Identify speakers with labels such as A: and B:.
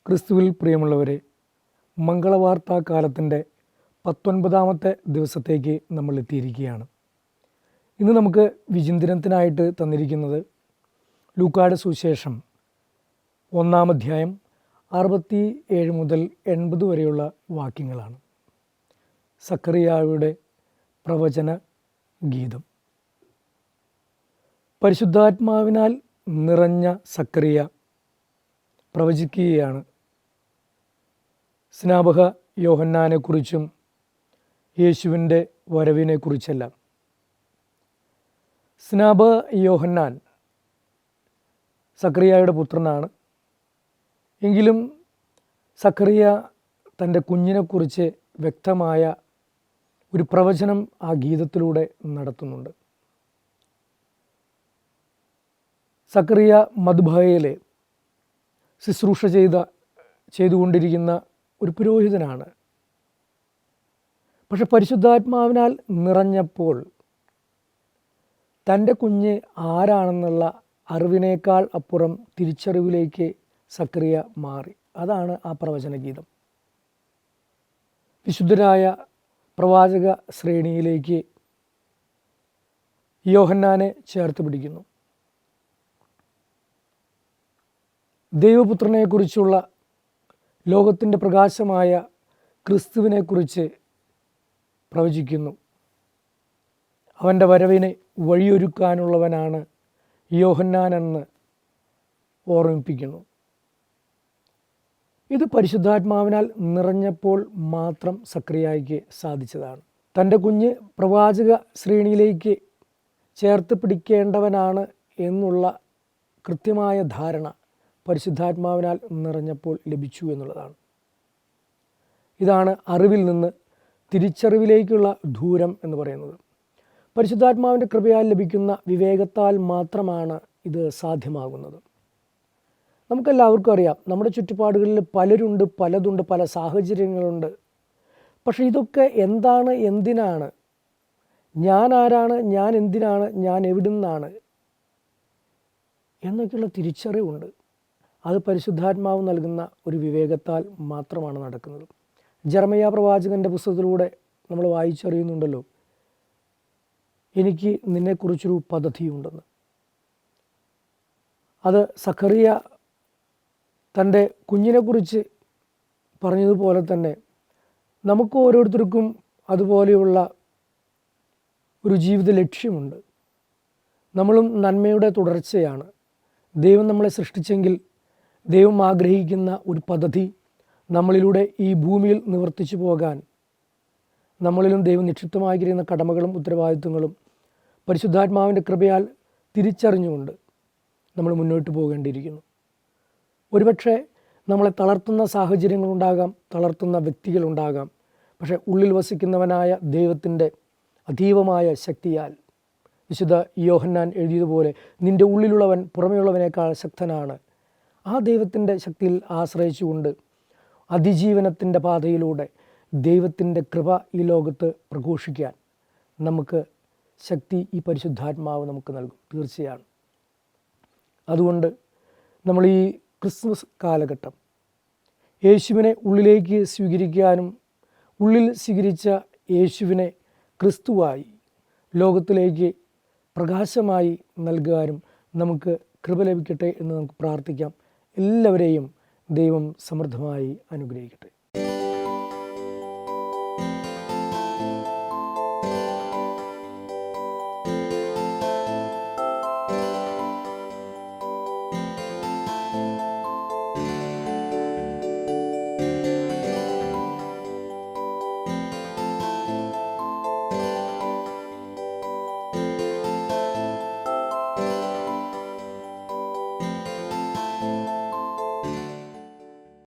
A: ക്രിസ്തുവിൽ പ്രിയമുള്ളവരെ, മംഗളവാർത്താ കാലത്തിൻ്റെ 19ാമത്തെ ദിവസത്തേക്ക് നമ്മൾ എത്തിയിരിക്കുകയാണ്. ഇന്ന് നമുക്ക് വിചിന്തനത്തിനായിട്ട് തന്നിരിക്കുന്നത് ലൂക്കായുടെ സുവിശേഷം 1-ാം അധ്യായം 67 മുതൽ 80 വരെയുള്ള വാക്യങ്ങളാണ്. സക്കറിയായുടെ പ്രവചന ഗീതം. പരിശുദ്ധാത്മാവിനാൽ നിറഞ്ഞ സക്കറിയ പ്രവചിക്കുകയാണ്. സ്നാപക യോഹന്നാനെക്കുറിച്ചും യേശുവിൻ്റെ വരവിനെക്കുറിച്ചെല്ലാം. സ്നാപക യോഹന്നാൻ സക്കറിയായുടെ പുത്രനാണ്. എങ്കിലും സക്കറിയ തൻ്റെ കുഞ്ഞിനെക്കുറിച്ച് വ്യക്തമായ ഒരു പ്രവചനം ആ ഗീതത്തിലൂടെ നടത്തുന്നുണ്ട്. സക്കറിയ മദ്ബഹയിലെ ശുശ്രൂഷ ചെയ്തുകൊണ്ടിരിക്കുന്ന ഒരു പുരോഹിതനാണ്. പക്ഷെ പരിശുദ്ധാത്മാവിനാൽ നിറഞ്ഞപ്പോൾ തൻ്റെ കുഞ്ഞ് ആരാണെന്നുള്ള അറിവിനേക്കാൾ അപ്പുറം തിരിച്ചറിവിലേക്ക് സക്കറിയ മാറി. അതാണ് ആ പ്രവചന ഗീതം. വിശുദ്ധരായ പ്രവാചക ശ്രേണിയിലേക്ക് യോഹന്നാനെ ചേർത്ത് പിടിക്കുന്നു. ദൈവപുത്രനെക്കുറിച്ചുള്ള ലോകത്തിൻ്റെ പ്രകാശമായ ക്രിസ്തുവിനെക്കുറിച്ച് പ്രവചിക്കുന്നു. അവൻ്റെ വരവിനെ വഴിയൊരുക്കാനുള്ളവനാണ് യോഹന്നാൻ എന്ന് ഓർമ്മിപ്പിക്കുന്നു. ഇത് പരിശുദ്ധാത്മാവിനാൽ നിറഞ്ഞപ്പോൾ മാത്രം സക്കറിയായ്ക്ക് സാധിച്ചതാണ്. തൻ്റെ കുഞ്ഞ് പ്രവാചക ശ്രേണിയിലേക്ക് ചേർത്ത് പിടിക്കേണ്ടവനാണ് എന്നുള്ള കൃത്യമായ ധാരണ പരിശുദ്ധാത്മാവിനാൽ നിറഞ്ഞപ്പോൾ ലഭിച്ചു എന്നുള്ളതാണ്. ഇതാണ് അറിവിൽ നിന്ന് തിരിച്ചറിവിലേക്കുള്ള ദൂരം എന്ന് പറയുന്നത്. പരിശുദ്ധാത്മാവിൻ്റെ കൃപയാൽ ലഭിക്കുന്ന വിവേകത്താൽ മാത്രമാണ് ഇത് സാധ്യമാകുന്നത്. നമുക്കെല്ലാവർക്കും അറിയാം, നമ്മുടെ ചുറ്റുപാടുകളിൽ പലരുണ്ട്, പലതുണ്ട്, പല സാഹചര്യങ്ങളുണ്ട്. പക്ഷെ ഇതൊക്കെ എന്താണ്, എന്തിനാണ്, ഞാൻ ആരാണ്, ഞാൻ എന്തിനാണ്, ഞാൻ എവിടുന്നാണ് എന്നൊക്കെയുള്ള തിരിച്ചറിവുണ്ട്. അത് പരിശുദ്ധാത്മാവ് നൽകുന്ന ഒരു വിവേകത്താൽ മാത്രമാണ് നടക്കുന്നത്. ജെറമ്യാ പ്രവാചകൻ്റെ പുസ്തകത്തിലൂടെ നമ്മൾ വായിച്ചറിയുന്നുണ്ടല്ലോ, എനിക്ക് നിന്നെക്കുറിച്ചൊരു പദ്ധതിയുണ്ടെന്ന്. അത് സക്കറിയ തൻ്റെ കുഞ്ഞിനെക്കുറിച്ച് പറഞ്ഞതുപോലെ തന്നെ നമുക്ക് ഓരോരുത്തർക്കും അതുപോലെയുള്ള ഒരു ജീവിത ലക്ഷ്യമുണ്ട്. നമ്മളും നന്മയുടെ തുടർച്ചയാണ്. ദൈവം നമ്മളെ സൃഷ്ടിച്ചെങ്കിൽ ദൈവം ആഗ്രഹിക്കുന്ന ഒരു പദ്ധതി നമ്മളിലൂടെ ഈ ഭൂമിയിൽ നിവർത്തിച്ചു പോകാൻ നമ്മളിലും ദൈവം നിക്ഷിപ്തമായിരിക്കുന്ന കടമകളും ഉത്തരവാദിത്വങ്ങളും പരിശുദ്ധാത്മാവിൻ്റെ കൃപയാൽ തിരിച്ചറിഞ്ഞുകൊണ്ട് നമ്മൾ മുന്നോട്ട് പോകേണ്ടിയിരിക്കുന്നു. ഒരുപക്ഷെ നമ്മളെ തളർത്തുന്ന സാഹചര്യങ്ങളുണ്ടാകാം, തളർത്തുന്ന വ്യക്തികളുണ്ടാകാം. പക്ഷേ ഉള്ളിൽ വസിക്കുന്നവനായ ദൈവത്തിൻ്റെ അതീവമായ ശക്തിയാൽ വിശുദ്ധ യോഹന്നാൻ എഴുതിയതുപോലെ നിൻ്റെ ഉള്ളിലുള്ളവൻ പുറമേയുള്ളവനേക്കാൾ ശക്തനാണ്. ആ ദൈവത്തിൻ്റെ ശക്തിയിൽ ആശ്രയിച്ചുകൊണ്ട് അതിജീവനത്തിൻ്റെ പാതയിലൂടെ ദൈവത്തിൻ്റെ കൃപ ഈ ലോകത്ത് പ്രഘോഷിക്കാൻ നമുക്ക് ശക്തി ഈ പരിശുദ്ധാത്മാവ് നമുക്ക് നൽകും, തീർച്ചയാണ്. അതുകൊണ്ട് നമ്മൾ ഈ ക്രിസ്മസ് കാലഘട്ടം യേശുവിനെ ഉള്ളിലേക്ക് സ്വീകരിക്കാനും ഉള്ളിൽ സ്വീകരിച്ച യേശുവിനെ ക്രിസ്തുവായി ലോകത്തിലേക്ക് പ്രകാശമായി നൽകാനും നമുക്ക് കൃപ ലഭിക്കട്ടെ എന്ന് നമുക്ക് പ്രാർത്ഥിക്കാം. എല്ലാവരെയും ദൈവം സമൃദ്ധമായി അനുഗ്രഹിക്കട്ടെ.